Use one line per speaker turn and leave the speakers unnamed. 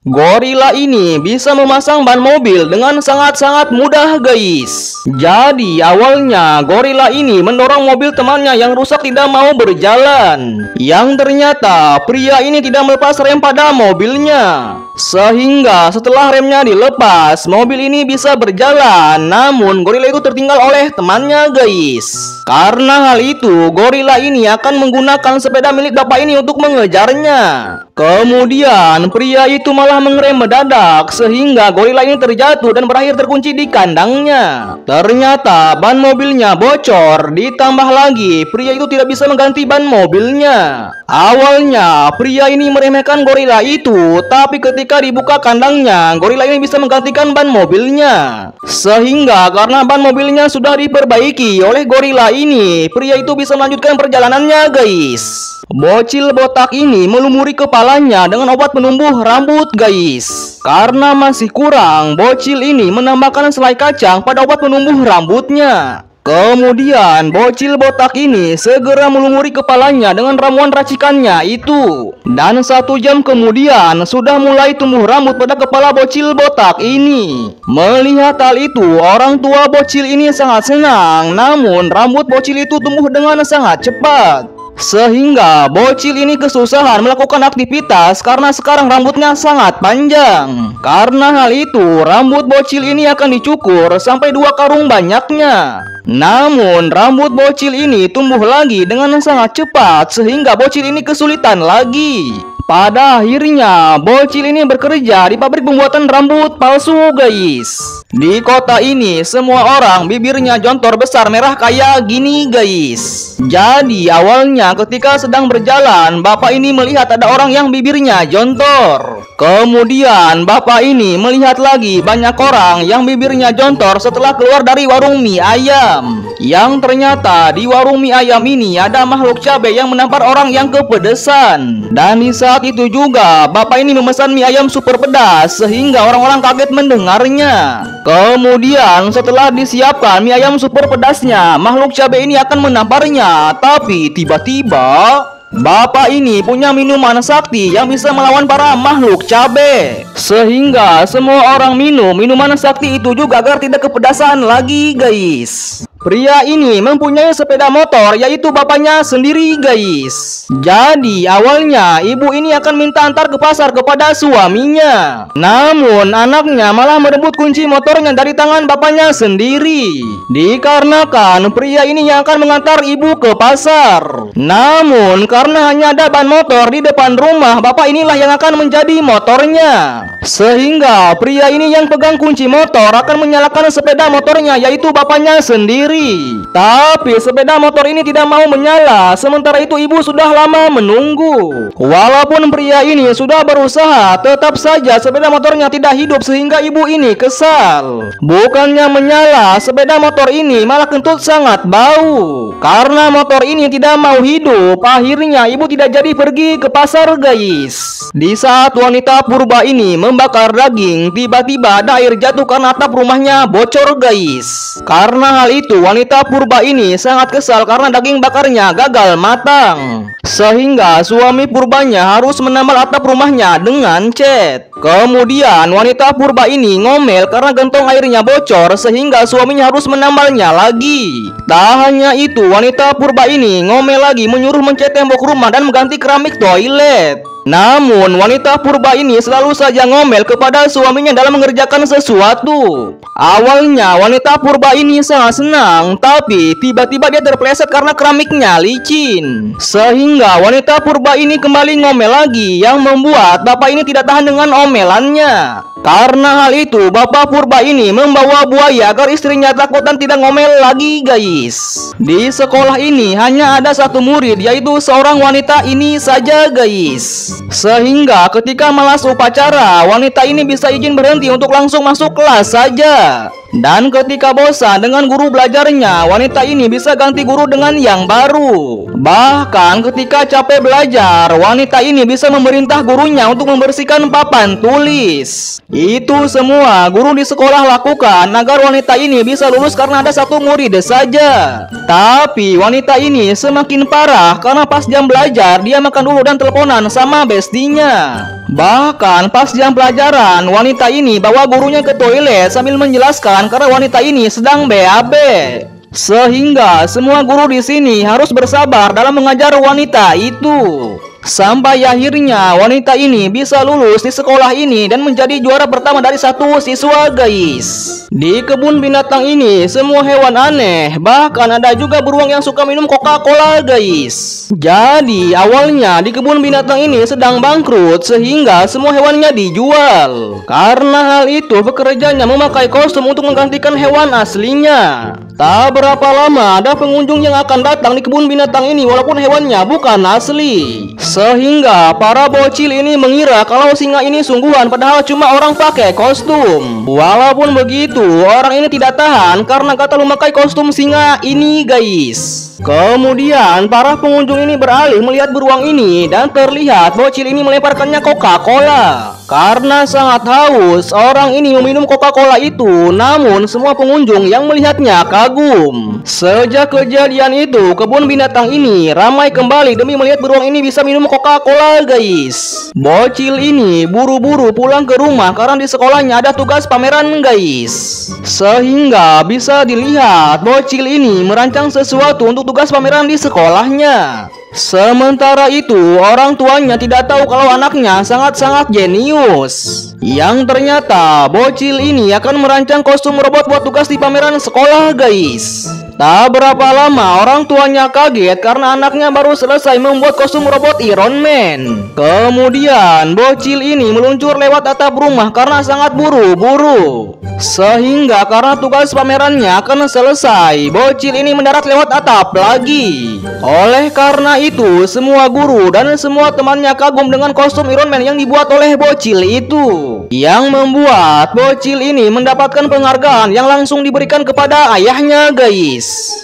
Gorila ini bisa memasang ban mobil dengan sangat-sangat mudah, guys. Jadi awalnya gorila ini mendorong mobil temannya yang rusak tidak mau berjalan. Yang ternyata pria ini tidak melepas rem pada mobilnya. Sehingga setelah remnya dilepas, mobil ini bisa berjalan. Namun gorila itu tertinggal oleh temannya, guys. Karena hal itu, gorila ini akan menggunakan sepeda milik bapak ini untuk mengejarnya. Kemudian pria itu malah mengerem mendadak sehingga gorila ini terjatuh dan berakhir terkunci di kandangnya. Ternyata ban mobilnya bocor, ditambah lagi pria itu tidak bisa mengganti ban mobilnya. Awalnya pria ini meremehkan gorila itu, tapi ketika dibuka kandangnya, gorila ini bisa menggantikan ban mobilnya. Sehingga karena ban mobilnya sudah diperbaiki oleh gorila ini, pria itu bisa melanjutkan perjalanannya, guys. Bocil botak ini melumuri kepalanya dengan obat penumbuh rambut, guys. Karena masih kurang, bocil ini menambahkan selai kacang pada obat penumbuh rambutnya. Kemudian bocil botak ini segera melumuri kepalanya dengan ramuan racikannya itu. Dan 1 jam kemudian sudah mulai tumbuh rambut pada kepala bocil botak ini. Melihat hal itu, orang tua bocil ini sangat senang. Namun rambut bocil itu tumbuh dengan sangat cepat. Sehingga bocil ini kesusahan melakukan aktivitas karena sekarang rambutnya sangat panjang. Karena hal itu, rambut bocil ini akan dicukur sampai 2 karung banyaknya. Namun rambut bocil ini tumbuh lagi dengan sangat cepat sehingga bocil ini kesulitan lagi. Pada akhirnya, bocil ini bekerja di pabrik pembuatan rambut palsu, guys. Di kota ini, semua orang bibirnya jontor besar merah kayak gini, guys. Jadi, awalnya ketika sedang berjalan, bapak ini melihat ada orang yang bibirnya jontor. Kemudian, bapak ini melihat lagi banyak orang yang bibirnya jontor setelah keluar dari warung mie ayam. Yang ternyata di warung mie ayam ini ada makhluk cabai yang menampar orang yang kepedesan. Dan di saat itu juga bapak ini memesan mie ayam super pedas sehingga orang-orang kaget mendengarnya. Kemudian setelah disiapkan mie ayam super pedasnya, makhluk cabai ini akan menamparnya. Tapi tiba-tiba bapak ini punya minuman sakti yang bisa melawan para makhluk cabai. Sehingga semua orang minum minuman sakti itu juga agar tidak kepedasan lagi, guys. Pria ini mempunyai sepeda motor, yaitu bapaknya sendiri, guys. Jadi awalnya ibu ini akan minta antar ke pasar kepada suaminya. Namun anaknya malah merebut kunci motornya dari tangan bapaknya sendiri. Dikarenakan pria ini yang akan mengantar ibu ke pasar. Namun karena hanya ada ban motor di depan rumah, bapak inilah yang akan menjadi motornya. Sehingga pria ini yang pegang kunci motor akan menyalakan sepeda motornya, yaitu bapaknya sendiri. Tapi sepeda motor ini tidak mau menyala. Sementara itu ibu sudah lama menunggu. Walaupun pria ini sudah berusaha, tetap saja sepeda motornya tidak hidup sehingga ibu ini kesal. Bukannya menyala, sepeda motor ini malah kentut sangat bau. Karena motor ini tidak mau hidup, akhirnya ibu tidak jadi pergi ke pasar, guys. Di saat wanita purba ini membakar daging, tiba-tiba ada air jatuh karena atap rumahnya bocor, guys. Karena hal itu wanita purba ini sangat kesal karena daging bakarnya gagal matang. Sehingga suami purbanya harus menambal atap rumahnya dengan cat. Kemudian wanita purba ini ngomel karena gentong airnya bocor sehingga suaminya harus menambalnya lagi. Tak hanya itu, wanita purba ini ngomel lagi menyuruh mencat tembok rumah dan mengganti keramik toilet. Namun wanita purba ini selalu saja ngomel kepada suaminya dalam mengerjakan sesuatu. Awalnya wanita purba ini sangat senang, tapi tiba-tiba dia terpeleset karena keramiknya licin. Sehingga wanita purba ini kembali ngomel lagi yang membuat bapak ini tidak tahan dengan omelannya. Karena hal itu, bapak purba ini membawa buaya agar istrinya takut dan tidak ngomel lagi, guys. Di sekolah ini hanya ada 1 murid, yaitu seorang wanita ini saja, guys. Sehingga ketika malas upacara, wanita ini bisa izin berhenti untuk langsung masuk kelas saja. Dan ketika bosan dengan guru belajarnya, wanita ini bisa ganti guru dengan yang baru. Bahkan ketika capek belajar, wanita ini bisa memerintah gurunya untuk membersihkan papan tulis. Itu semua guru di sekolah lakukan agar wanita ini bisa lulus karena ada satu murid saja. Tapi wanita ini semakin parah karena pas jam belajar dia makan dulu dan teleponan sama bestinya. Bahkan pas jam pelajaran, wanita ini bawa gurunya ke toilet sambil menjelaskan karena wanita ini sedang BAB. Sehingga semua guru di sini harus bersabar dalam mengajar wanita itu. Sampai akhirnya wanita ini bisa lulus di sekolah ini dan menjadi juara pertama dari satu siswa, guys. Di kebun binatang ini semua hewan aneh, bahkan ada juga beruang yang suka minum Coca-Cola, guys. Jadi awalnya di kebun binatang ini sedang bangkrut sehingga semua hewannya dijual. Karena hal itu pekerjanya memakai kostum untuk menggantikan hewan aslinya. Tak berapa lama ada pengunjung yang akan datang di kebun binatang ini walaupun hewannya bukan asli. Sehingga para bocil ini mengira kalau singa ini sungguhan padahal cuma orang pakai kostum. Walaupun begitu, orang ini tidak tahan karena gatal memakai kostum singa ini, guys. Kemudian para pengunjung ini beralih melihat beruang ini dan terlihat bocil ini melemparkannya Coca-Cola. Karena sangat haus, orang ini meminum Coca-Cola itu, namun semua pengunjung yang melihatnya kagum. Sejak kejadian itu, kebun binatang ini ramai kembali demi melihat beruang ini bisa minum Coca-Cola, guys. Bocil ini buru-buru pulang ke rumah karena di sekolahnya ada tugas pameran, guys. Sehingga bisa dilihat bocil ini merancang sesuatu untuk tugas pameran di sekolahnya. Sementara itu, orang tuanya tidak tahu kalau anaknya sangat-sangat jenius. Yang ternyata bocil ini akan merancang kostum robot buat tugas di pameran sekolah, guys. Tak berapa lama orang tuanya kaget karena anaknya baru selesai membuat kostum robot Iron Man. Kemudian bocil ini meluncur lewat atap rumah karena sangat buru-buru. Sehingga karena tugas pamerannya akan selesai, bocil ini mendarat lewat atap lagi. Oleh karena itu, semua guru dan semua temannya kagum dengan kostum Iron Man yang dibuat oleh bocil itu. Yang membuat bocil ini mendapatkan penghargaan yang langsung diberikan kepada ayahnya, guys.